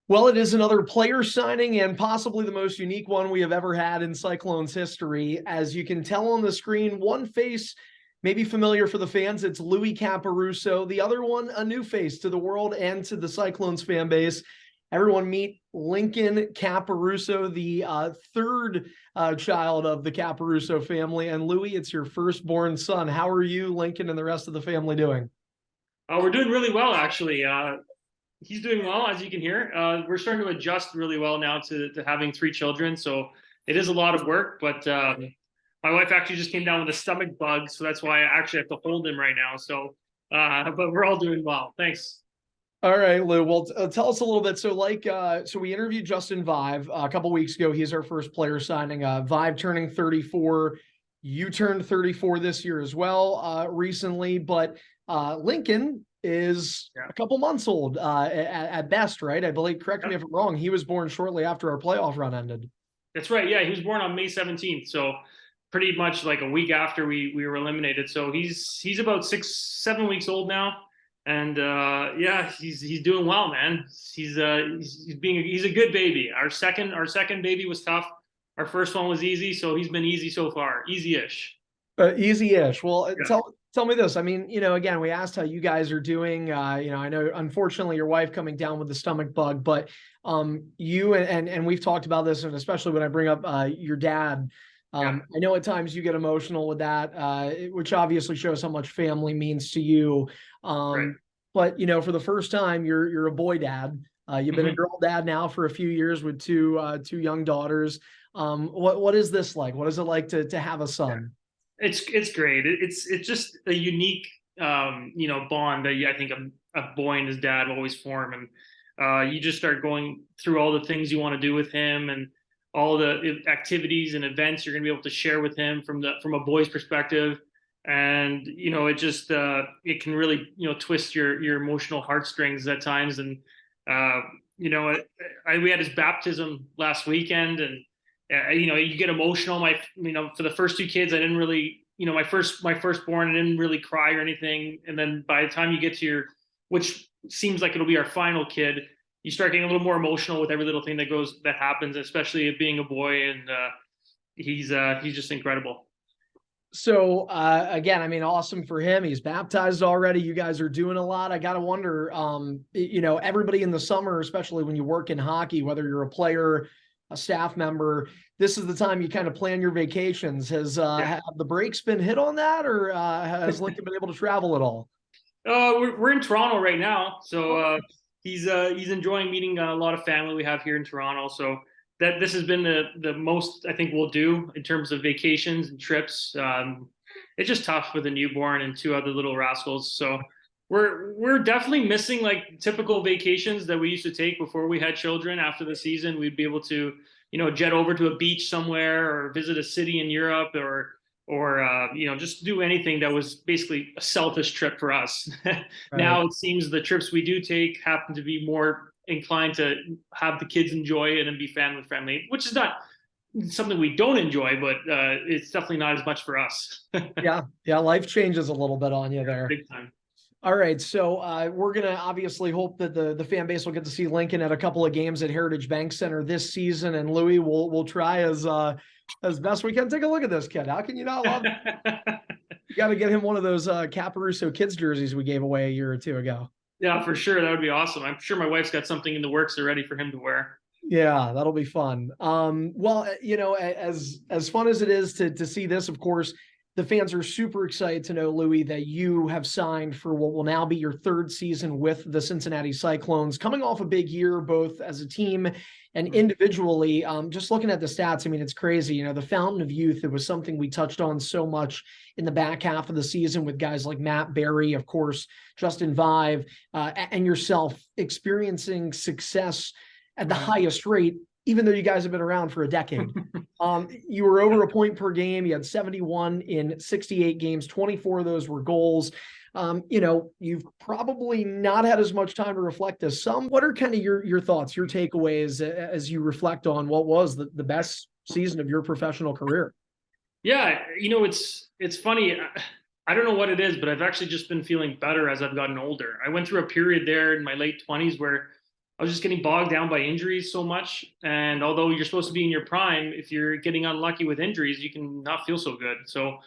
Well, it is another player signing and possibly the most unique one we have ever had in Cyclones history. As you can tell on the screen, one face may be familiar for the fans. It's Louie Caporusso. The other one, a new face to the world and to the Cyclones fan base. Everyone meet Lincoln Caporusso, the third child of the Caporusso family. And Louie, it's your firstborn son. How are you, Lincoln, and the rest of the family doing? We're doing really well, actually. He's doing well, as you can hear. We're starting to adjust really well now to having three children. So it is a lot of work, but my wife actually just came down with a stomach bug. So that's why I actually have to hold him right now. So, but we're all doing well. Thanks. All right, Lou. Well, tell us a little bit. So we interviewed Justin Vive a couple weeks ago. He's our first player signing. Vive turning 34. You turned 34 this year as well, recently. But Lincoln is a couple months old at best, right? I believe. Correct me if I'm wrong. He was born shortly after our playoff run ended. That's right. Yeah, he was born on May 17th. So pretty much like a week after we were eliminated. So he's about 6-7 weeks old now. And yeah, he's doing well, man. He's a good baby. Our second baby was tough. Our first one was easy, so he's been easy so far, easy-ish. Easy-ish. Well, Yeah. tell me this. I mean, again, we asked how you guys are doing. I know unfortunately your wife coming down with the stomach bug, but you and we've talked about this, and especially when I bring up your dad. I know at times you get emotional with that, which obviously shows how much family means to you. Right. But for the first time, you're a boy dad. You've been a girl dad now for a few years with two young daughters. What is this like? What is it like to have a son? It's great. It's just a unique bond that I think a boy and his dad always form, and you just start going through all the things you want to do with him and all the activities and events you're going to be able to share with him from a boy's perspective. And it can really twist your emotional heartstrings at times. And we had his baptism last weekend, and you get emotional. For the first two kids, I didn't really, my firstborn, I didn't really cry or anything. And then by the time you get to which seems like it'll be our final kid, you start getting a little more emotional with every little thing that happens, especially it being a boy. And he's just incredible. So again, I mean, awesome for him. He's baptized already. You guys are doing a lot. I gotta wonder, everybody in the summer, especially when you work in hockey, whether you're a player, a staff member, this is the time you kind of plan your vacations. Have the brakes been hit on that, or has Lincoln been able to travel at all? We're in Toronto right now, so he's enjoying meeting a lot of family we have here in Toronto. So that this has been the most I think we'll do in terms of vacations and trips. It's just tough with a newborn and two other little rascals. So we're definitely missing like typical vacations that we used to take before we had children. After the season, we'd be able to jet over to a beach somewhere or visit a city in Europe or just do anything that was basically a selfish trip for us. Now it seems the trips we do take happen to be more inclined to have the kids enjoy it and be family friendly, which is not something we don't enjoy, but it's definitely not as much for us. Yeah, life changes a little bit on you there. Big time. All right, so we're gonna obviously hope that the fan base will get to see Lincoln at a couple of games at Heritage Bank Center this season, and Louie will try as best we can. Take a look at this kid. How can you not love it? You got to get him one of those Caporusso kids jerseys we gave away a year or two ago. Yeah, for sure. That would be awesome. I'm sure my wife's got something in the works already for him to wear. Yeah, that'll be fun. Well, as fun as it is to see this, of course, the fans are super excited to know, Louie, that you have signed for what will now be your third season with the Cincinnati Cyclones, coming off a big year, both as a team and individually. Just looking at the stats, I mean, it's crazy. The fountain of youth, it was something we touched on so much in the back half of the season with guys like Matt Barry, of course, Justin Vive, and yourself experiencing success at the highest rate, even though you guys have been around for a decade. You were over a point per game. You had 71 in 68 games. 24 of those were goals. You've probably not had as much time to reflect as some. What are kind of your thoughts, your takeaways as you reflect on what was the best season of your professional career? Yeah, it's funny. I don't know what it is, but I've actually just been feeling better as I've gotten older. I went through a period there in my late 20s where I was just getting bogged down by injuries so much. And although you're supposed to be in your prime, if you're getting unlucky with injuries, you can not feel so good. So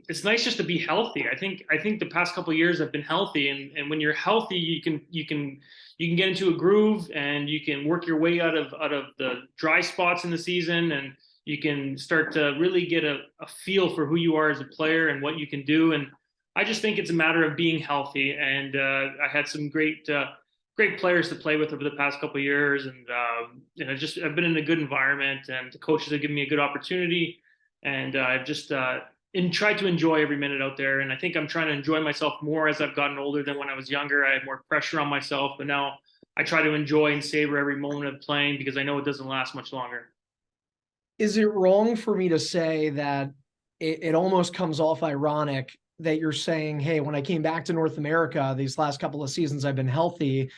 it's nice just to be healthy. I think the past couple of years I've been healthy, and when you're healthy, you can get into a groove and you can work your way out of the dry spots in the season, and you can start to really get a feel for who you are as a player and what you can do. And I just think it's a matter of being healthy. And I had some great players to play with over the past couple of years, and I've been in a good environment, and the coaches have given me a good opportunity, and I've just tried to enjoy every minute out there. And I think I'm trying to enjoy myself more as I've gotten older than when I was younger. I had more pressure on myself, but now I try to enjoy and savor every moment of playing because I know it doesn't last much longer. Is it wrong for me to say that it almost comes off ironic that you're saying, hey, when I came back to North America, these last couple of seasons, I've been healthy.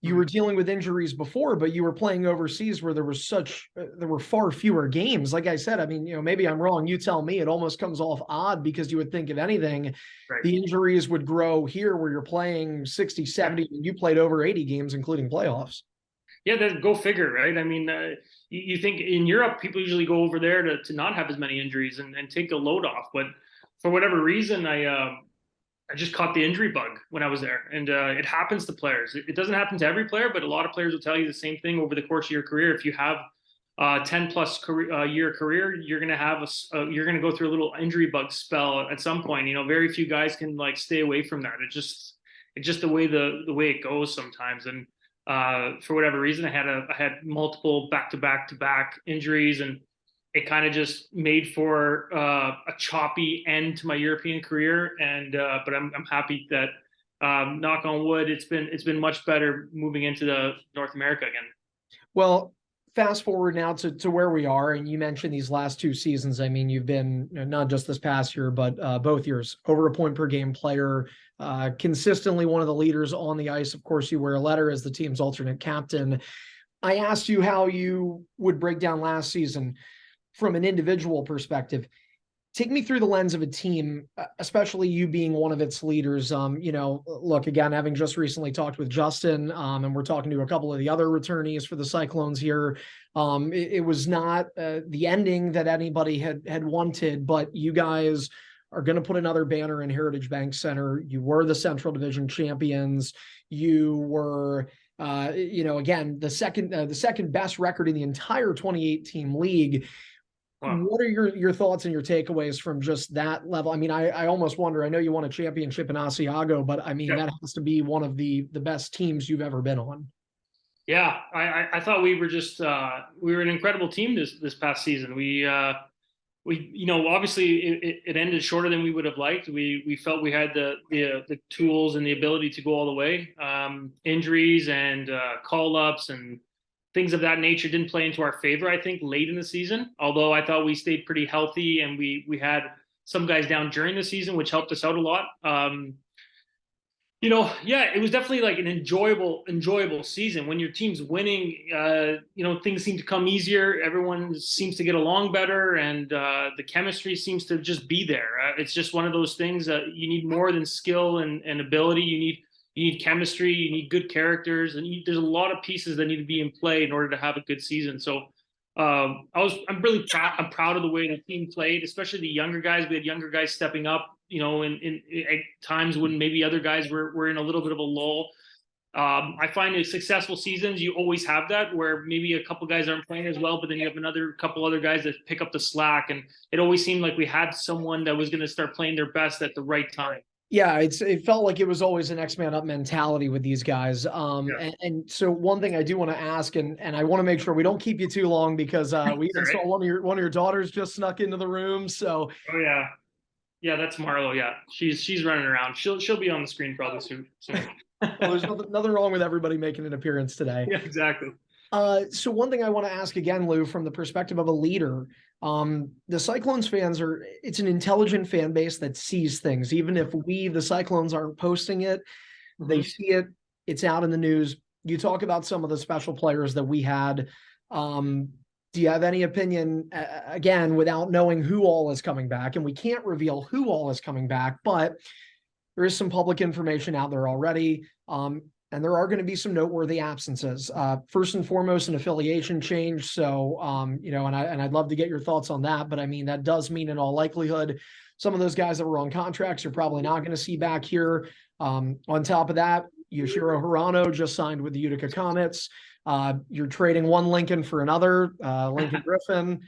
You were dealing with injuries before, but you were playing overseas where there were far fewer games. Like I said, I mean, maybe I'm wrong. You tell me. It almost comes off odd because you would think, if anything, Right. the injuries would grow here where you're playing 60, 70, and you played over 80 games, including playoffs. Yeah, then go figure, right? I mean, you think in Europe, people usually go over there to not have as many injuries and take the load off. But for whatever reason, I just caught the injury bug when I was there, and it happens to players. It doesn't happen to every player, but a lot of players will tell you the same thing over the course of your career. If you have a 10 plus year career, you're gonna have you're gonna go through a little injury bug spell at some point. Very few guys can like stay away from that. It's just the way it goes sometimes. And for whatever reason, I had multiple back-to-back injuries, and it kind of just made for a choppy end to my European career. And but I'm happy that knock on wood, it's been much better moving into the North America again. Well, fast forward now to where we are, and you mentioned these last two seasons. I mean, you've been not just this past year, but both years over a point per game player, consistently one of the leaders on the ice. Of course, you wear a letter as the team's alternate captain. I asked you how you would break down last season from an individual perspective. Take me through the lens of a team, especially you being one of its leaders. Look, again, having just recently talked with Justin, and we're talking to a couple of the other returnees for the Cyclones here. It was not the ending that anybody had wanted, but you guys are going to put another banner in Heritage Bank Center. You were the Central Division champions. You were, again, the second best record in the entire 28-team league. Wow. What are your thoughts and your takeaways from just that level? I mean, I almost wonder, I know you won a championship in Asiago, but I mean, that has to be one of the best teams you've ever been on. Yeah, I thought we were we were an incredible team this past season. We obviously it ended shorter than we would have liked. We felt we had the tools and the ability to go all the way. Injuries and call ups and things of that nature didn't play into our favor, I think, late in the season. Although I thought we stayed pretty healthy, and we had some guys down during the season, which helped us out a lot. It was definitely like an enjoyable season. When your team's winning, things seem to come easier. Everyone seems to get along better, and the chemistry seems to just be there. It's just one of those things that you need more than skill and ability. You need chemistry, you need good characters, and there's a lot of pieces that need to be in play in order to have a good season. So I'm proud of the way the team played, especially the younger guys. We had younger guys stepping up, in at times when maybe other guys were in a little bit of a lull. I find in successful seasons, you always have that where maybe a couple guys aren't playing as well, but then you have another couple other guys that pick up the slack. And it always seemed like we had someone that was going to start playing their best at the right time. Yeah, it felt like it was always an next man up mentality with these guys. And so one thing I do want to ask, and I want to make sure we don't keep you too long because we even saw one of your daughters just snuck into the room. So yeah, that's Marlo. Yeah, she's running around. She'll be on the screen probably soon. Well, there's nothing wrong with everybody making an appearance today. Yeah, exactly. So one thing I want to ask again, Lou, from the perspective of a leader, the Cyclones fans it's an intelligent fan base that sees things. Even if the Cyclones aren't posting it, they see it, it's out in the news. You talk about some of the special players that we had. Do you have any opinion, again, without knowing who all is coming back? And we can't reveal who all is coming back, but there is some public information out there already. and there are going to be some noteworthy absences. First and foremost, an affiliation change. So, and I'd love to get your thoughts on that. But I mean, that does mean in all likelihood, some of those guys that were on contracts are probably not going to see back here. On top of that, Yoshiro Hirano just signed with the Utica Comets. You're trading one Lincoln for another, Lincoln Griffin,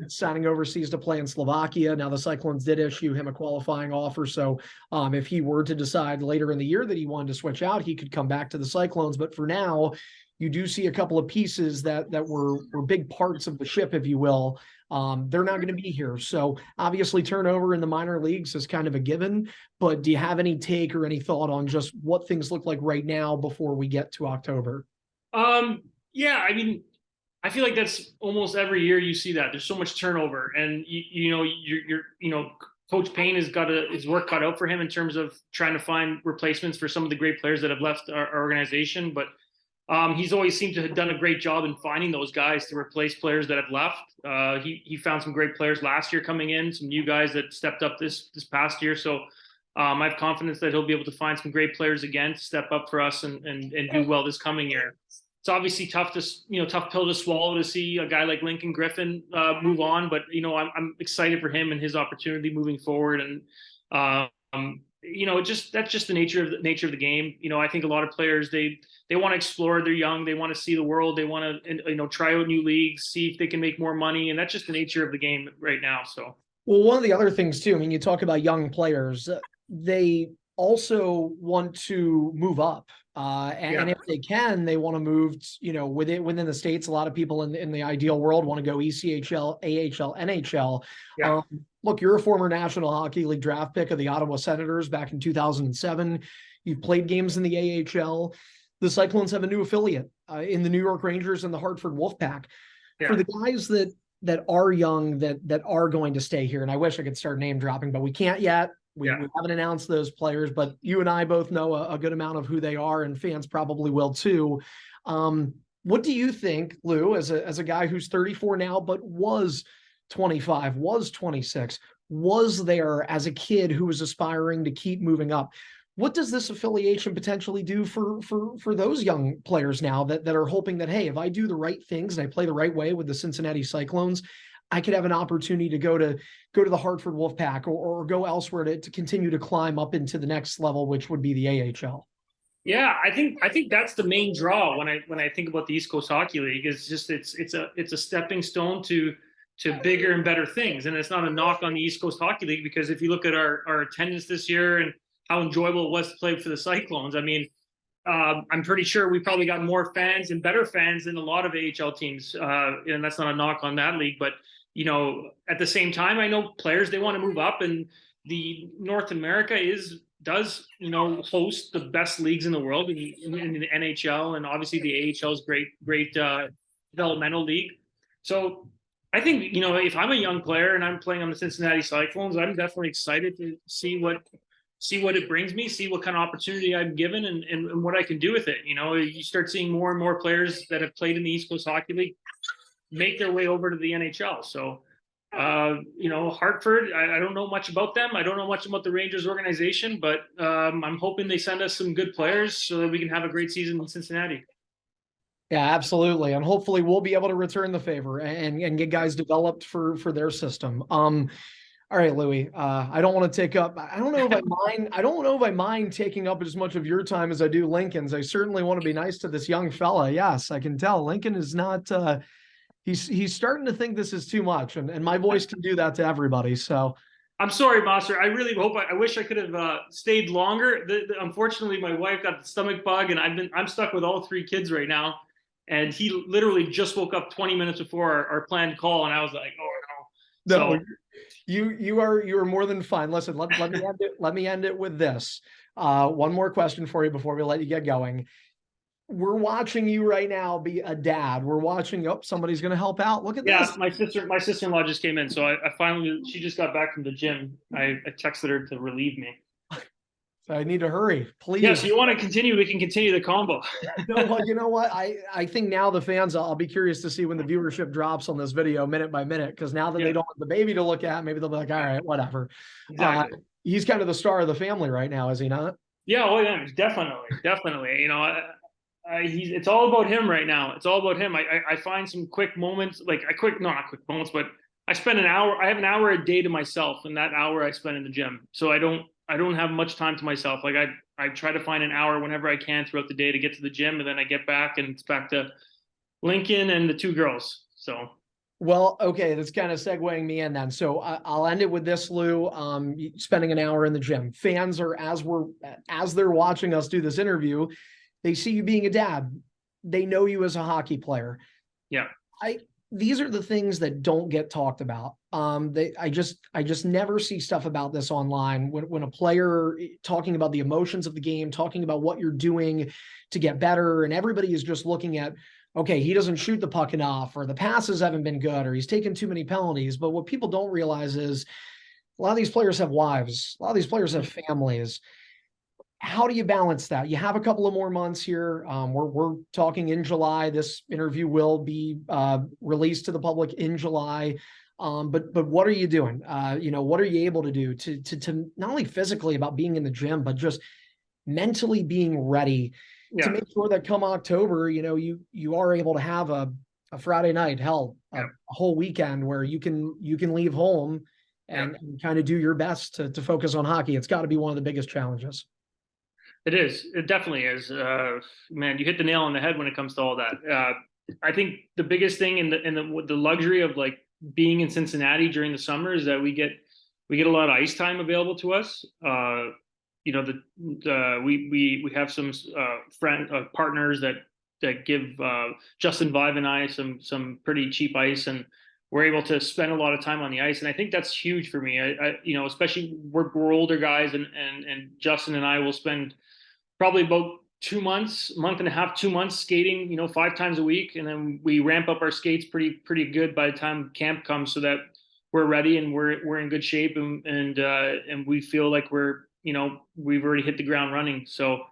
signing overseas to play in Slovakia. Now the Cyclones did issue him a qualifying offer. So if he were to decide later in the year that he wanted to switch out, he could come back to the Cyclones. But for now, you do see a couple of pieces that were big parts of the ship, if you will. They're not going to be here. So obviously turnover in the minor leagues is kind of a given, but do you have any take or any thought on just what things look like right now before we get to October? Yeah, I mean, I feel like that's almost every year you see that. There's so much turnover, and Coach Payne has got his work cut out for him in terms of trying to find replacements for some of the great players that have left our organization. But he's always seemed to have done a great job in finding those guys to replace players that have left. He found some great players last year coming in, some new guys that stepped up this past year. So I have confidence that he'll be able to find some great players again to step up for us and do well this coming year. It's obviously tough pill to swallow to see a guy like Lincoln Griffin move on, but I'm excited for him and his opportunity moving forward. And that's just the nature of the game. I think a lot of players they want to explore. They're young. They want to see the world. They want to try out new leagues, see if they can make more money, and that's just the nature of the game right now. So, well, one of the other things too. I mean, you talk about young players. They also want to move up. And if they can, they want to move, within the States. A lot of people in the ideal world want to go ECHL, AHL, NHL. Yeah. Look, you're a former National Hockey League draft pick of the Ottawa Senators back in 2007. You've played games in the AHL. The Cyclones have a new affiliate in the New York Rangers and the Hartford Wolfpack. Yeah. For the guys that are young, that are going to stay here, and I wish I could start name dropping, but we can't yet. We haven't announced those players, but you and I both know a good amount of who they are, and fans probably will too. What do you think, Lou, as a guy who's 34 now, but was 25, was 26, was there as a kid who was aspiring to keep moving up? What does this affiliation potentially do for those young players now that are hoping that, hey, if I do the right things and I play the right way with the Cincinnati Cyclones, I could have an opportunity to go to the Hartford Wolfpack or go elsewhere to continue to climb up into the next level, which would be the AHL. Yeah, I think that's the main draw when I think about the East Coast Hockey League. Is just it's a stepping stone to bigger and better things. And it's not a knock on the East Coast Hockey League, because if you look at our attendance this year and how enjoyable it was to play for the Cyclones, I mean, I'm pretty sure we probably got more fans and better fans than a lot of AHL teams. And that's not a knock on that league, but at the same time, I know players, they want to move up, and the North America does host the best leagues in the world in the NHL, and obviously the AHL is great developmental league. So I think, if I'm a young player and I'm playing on the Cincinnati Cyclones, I'm definitely excited to see what it brings me, see what kind of opportunity I'm given, and what I can do with it. You start seeing more and more players that have played in the East Coast Hockey League make their way over to the NHL. So, Hartford, I don't know much about them. I don't know much about the Rangers organization, but I'm hoping they send us some good players so that we can have a great season in Cincinnati. Yeah, absolutely. And hopefully we'll be able to return the favor and get guys developed for their system. All right, Louie, I don't want to take up, I don't know if I mind taking up as much of your time as I do Lincoln's. I certainly want to be nice to this young fella. Yes, I can tell Lincoln is not, he's starting to think this is too much, and my voice can do that to everybody. So I'm sorry, Monster. I really hope I wish I could have stayed longer. Unfortunately, my wife got the stomach bug, and I'm stuck with all three kids right now. And he literally just woke up 20 minutes before our planned call, and I was like, oh no. No, so, you are more than fine. Listen, let me end it with this. One more question for you before we let you get going. We're watching you right now be a dad. We're watching. Oh, somebody's going to help out. Look at this. Yeah, my sister-in-law just came in, so I finally, she just got back from the gym. I texted her to relieve me. So I need to hurry, please. Yeah, so you want to continue? We can continue the combo. You know what? I think now the fans, I'll be curious to see when the viewership drops on this video minute by minute, because now that they don't have the baby to look at, maybe they'll be like, all right, whatever. Exactly. He's kind of the star of the family right now, is he not? Yeah, oh yeah, definitely. You know, it's all about him right now. It's all about him. I find some quick moments, like I quick, no, not quick moments, but I spend an hour. I have an hour a day to myself, and that hour I spend in the gym. So I don't have much time to myself. Like I try to find an hour whenever I can throughout the day to get to the gym, and then I get back, and it's back to Lincoln and the two girls. So Well, okay, that's kind of segueing me in then. So I'll end it with this, Lou. Spending an hour in the gym. Fans are as they're watching us do this interview, they see you being a dad. They know you as a hockey player. yeah, I These are the things that don't get talked about. I just never see stuff about this online when a player talking about the emotions of the game, talking about what you're doing to get better, and everybody is just looking at, okay, he doesn't shoot the puck enough, or the passes haven't been good, or he's taken too many penalties. But what people don't realize is a lot of these players have wives, a lot of these players have families. How do you balance that? You have a couple of more months here. We're talking in July. This interview will be released to the public in July. But what are you doing? What are you able to do to not only physically about being in the gym, but just mentally being ready to yeah, make sure that come October, you are able to have a Friday night, hell, yeah. a whole weekend where you can leave home Yeah. and kind of do your best to focus on hockey. It's got to be one of the biggest challenges. It is. It definitely is. Man, you hit the nail on the head when it comes to all that. I think the biggest thing in the luxury of like being in Cincinnati during the summer is that we get a lot of ice time available to us. We have some partners that give Justin Vive and I some pretty cheap ice, and we're able to spend a lot of time on the ice. And I think that's huge for me. Especially we're older guys, and Justin and I will spend probably about 2 months, month and a half, 2 months skating, 5 times a week. And then we ramp up our skates pretty good by the time camp comes so that we're ready and we're in good shape and we feel like we've already hit the ground running. So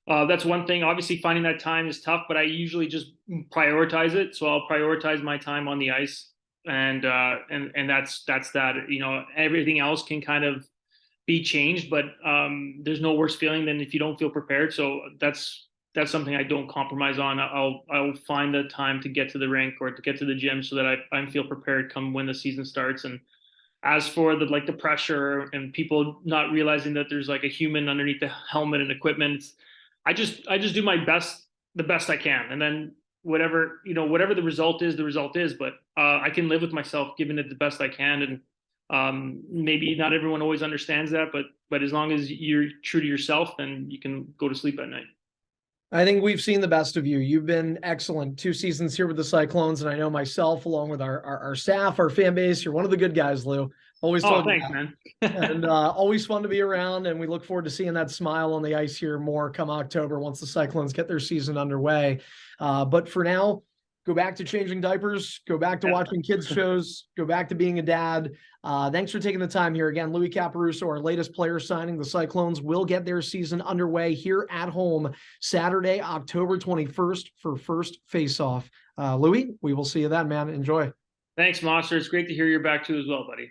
that's one thing. Obviously finding that time is tough, but I usually just prioritize it. So I'll prioritize my time on the ice and that's that, everything else can kind of be changed, but there's no worse feeling than if you don't feel prepared. So that's something I don't compromise on. I'll find the time to get to the rink or to get to the gym so that I feel prepared come when the season starts. And as for the pressure and people not realizing that there's like a human underneath the helmet and equipment, I just do my best, the best I can, and then whatever the result is, the result is. But I can live with myself giving it the best I can, and maybe not everyone always understands that, but as long as you're true to yourself, then you can go to sleep at night. I think we've seen the best of you. You've been excellent 2 seasons here with the Cyclones, and I know myself, along with our staff, our fan base, you're one of the good guys, Lou. Always Oh, told you thanks, that. man. And always fun to be around, and we look forward to seeing that smile on the ice here more come October once the Cyclones get their season underway. But for now, go back to changing diapers, go back to watching kids shows, go back to being a dad. Thanks for taking the time here. Again, Louie Caporusso, our latest player signing. The Cyclones will get their season underway here at home Saturday, October 21st for first face-off. Louie, we will see you then, man. Enjoy. Thanks, Monster. It's great to hear you're back too as well, buddy.